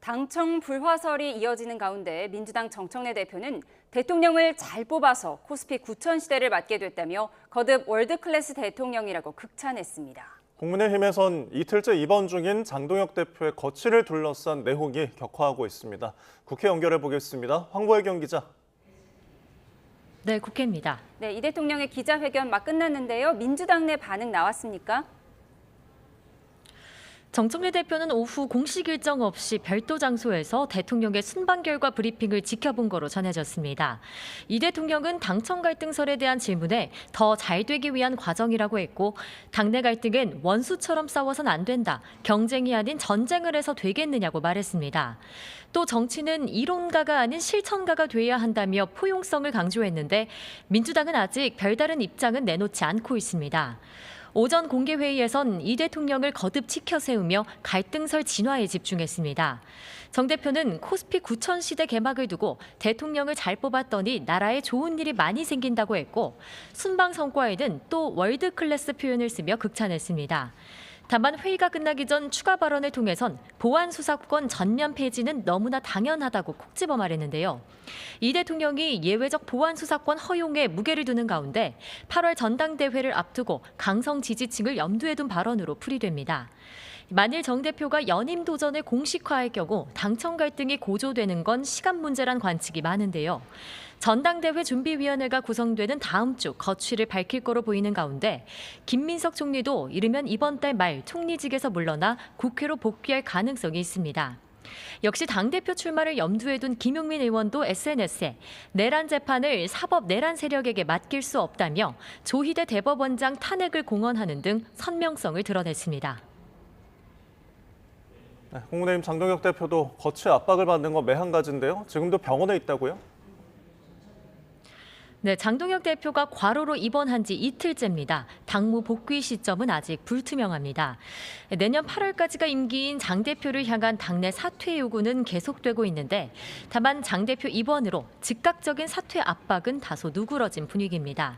당청 불화설이 이어지는 가운데 민주당 정청래 대표는 대통령을 잘 뽑아서 코스피 9천 시대를 맞게 됐다며 거듭 월드클래스 대통령이라고 극찬했습니다. 국민의힘에선 이틀째 입원 중인 장동혁 대표의 거취를 둘러싼 내홍이 격화하고 있습니다. 국회 연결해 보겠습니다. 황보혜경 기자. 네, 국회입니다. 네, 이 대통령의 기자회견 막 끝났는데요. 민주당 내 반응 나왔습니까? 정청래 대표는 오후 공식 일정 없이 별도 장소에서 대통령의 순방 결과 브리핑을 지켜본 거로 전해졌습니다. 이 대통령은 당청 갈등설에 대한 질문에 더 잘 되기 위한 과정이라고 했고, 당내 갈등은 원수처럼 싸워선 안 된다, 경쟁이 아닌 전쟁을 해서 되겠느냐고 말했습니다. 또 정치는 이론가가 아닌 실천가가 돼야 한다며 포용성을 강조했는데, 민주당은 아직 별다른 입장은 내놓지 않고 있습니다. 오전 공개회의에선 이 대통령을 거듭 치켜 세우며 갈등설 진화에 집중했습니다. 정 대표는 코스피 9천 시대 개막을 두고 대통령을 잘 뽑았더니 나라에 좋은 일이 많이 생긴다고 했고, 순방 성과에는 또 월드클래스 표현을 쓰며 극찬했습니다. 다만 회의가 끝나기 전 추가 발언을 통해선 보안 수사권 전면 폐지는 너무나 당연하다고 콕 집어 말했는데요. 이 대통령이 예외적 보안 수사권 허용에 무게를 두는 가운데 8월 전당대회를 앞두고 강성 지지층을 염두에 둔 발언으로 풀이됩니다. 만일 정 대표가 연임 도전을 공식화할 경우 당청 갈등이 고조되는 건 시간 문제란 관측이 많은데요. 전당대회 준비위원회가 구성되는 다음 주 거취를 밝힐 거로 보이는 가운데 김민석 총리도 이르면 이번 달 말 총리직에서 물러나 국회로 복귀할 가능성이 있습니다. 역시 당대표 출마를 염두에 둔 김용민 의원도 SNS에 내란 재판을 사법 내란 세력에게 맡길 수 없다며 조희대 대법원장 탄핵을 공언하는 등 선명성을 드러냈습니다. 네, 국민의힘 장동혁 대표도 거취 압박을 받는 건 매한가지인데요. 지금도 병원에 있다고요? 네, 장동혁 대표가 과로로 입원한 지 이틀째입니다. 당무 복귀 시점은 아직 불투명합니다. 내년 8월까지가 임기인 장 대표를 향한 당내 사퇴 요구는 계속되고 있는데, 다만 장 대표 입원으로 즉각적인 사퇴 압박은 다소 누그러진 분위기입니다.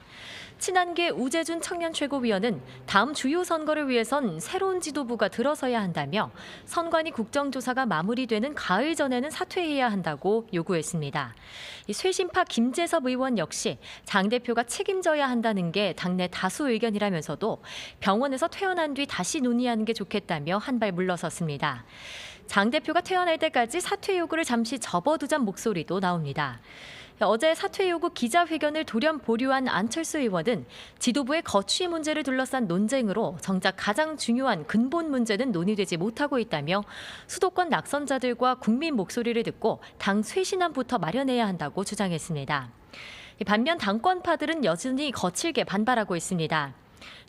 친한계 우재준 청년 최고위원은 다음 주요 선거를 위해선 새로운 지도부가 들어서야 한다며 선관위 국정조사가 마무리되는 가을 전에는 사퇴해야 한다고 요구했습니다. 쇄신파 김재섭 의원 역시 장 대표가 책임져야 한다는 게 당내 다수 의견이라면서도 병원에서 퇴원한 뒤 다시 논의하는 게 좋겠다며 한 발 물러섰습니다. 장 대표가 퇴원할 때까지 사퇴 요구를 잠시 접어두자는 목소리도 나옵니다. 어제 사퇴 요구 기자회견을 돌연 보류한 안철수 의원은 지도부의 거취 문제를 둘러싼 논쟁으로 정작 가장 중요한 근본 문제는 논의되지 못하고 있다며 수도권 낙선자들과 국민 목소리를 듣고 당 쇄신안부터 마련해야 한다고 주장했습니다. 반면 당권파들은 여전히 거칠게 반발하고 있습니다.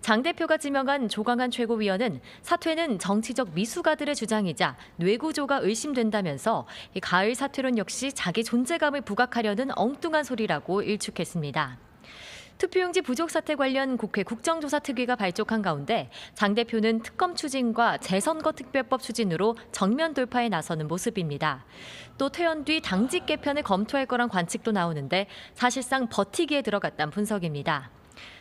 장 대표가 지명한 조광한 최고위원은 사퇴는 정치적 미숙아들의 주장이자 뇌구조가 의심된다면서 가을 사퇴론 역시 자기 존재감을 부각하려는 엉뚱한 소리라고 일축했습니다. 투표용지 부족 사태 관련 국회 국정조사특위가 발족한 가운데 장 대표는 특검 추진과 재선거 특별법 추진으로 정면 돌파에 나서는 모습입니다. 또 퇴원 뒤 당직 개편을 검토할 거란 관측도 나오는데 사실상 버티기에 들어갔다는 분석입니다.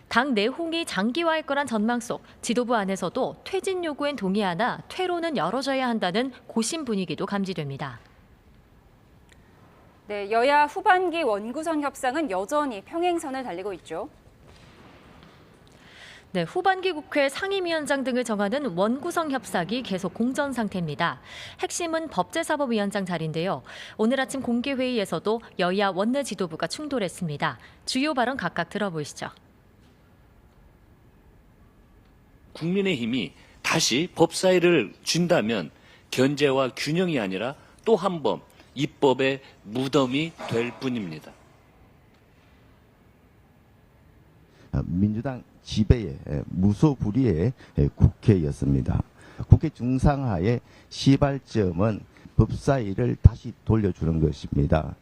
당 내홍이 장기화할 거란 전망 속 지도부 안에서도 퇴진 요구엔 동의하나 퇴로는 열어줘야 한다는 고심 분위기도 감지됩니다. 네, 여야 후반기 원구성 협상은 여전히 평행선을 달리고 있죠. 네, 후반기 국회 상임위원장 등을 정하는 원구성 협상이 계속 공전 상태입니다. 핵심은 법제사법위원장 자리인데요. 오늘 아침 공개회의에서도 여야 원내 지도부가 충돌했습니다. 주요 발언 각각 들어보시죠. 국민의힘이 다시 법사위를 준다면 견제와 균형이 아니라 또 한 번 입법의 무덤이 될 뿐입니다. 민주당 지배의 무소불위의 국회였습니다. 국회 중상하의 시발점은 법사위를 다시 돌려주는 것입니다.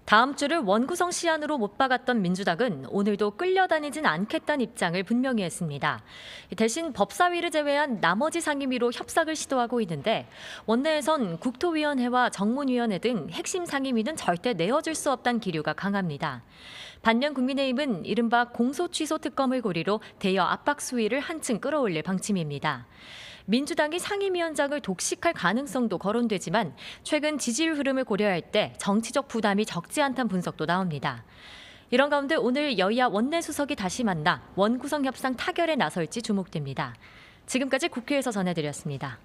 다음 주를 원구성 시한으로 못 박았던 민주당은 오늘도 끌려다니진 않겠다는 입장을 분명히 했습니다. 대신 법사위를 제외한 나머지 상임위로 협상을 시도하고 있는데 원내에선 국토위원회와 정문위원회 등 핵심 상임위는 절대 내어줄 수 없다는 기류가 강합니다. 반면 국민의힘은 이른바 공소취소 특검을 고리로 대여 압박 수위를 한층 끌어올릴 방침입니다. 민주당이 상임위원장을 독식할 가능성도 거론되지만 최근 지지율 흐름을 고려할 때 정치적 부담이 적지 않다는 분석도 나옵니다. 이런 가운데 오늘 여야 원내수석이 다시 만나 원구성 협상 타결에 나설지 주목됩니다. 지금까지 국회에서 전해드렸습니다.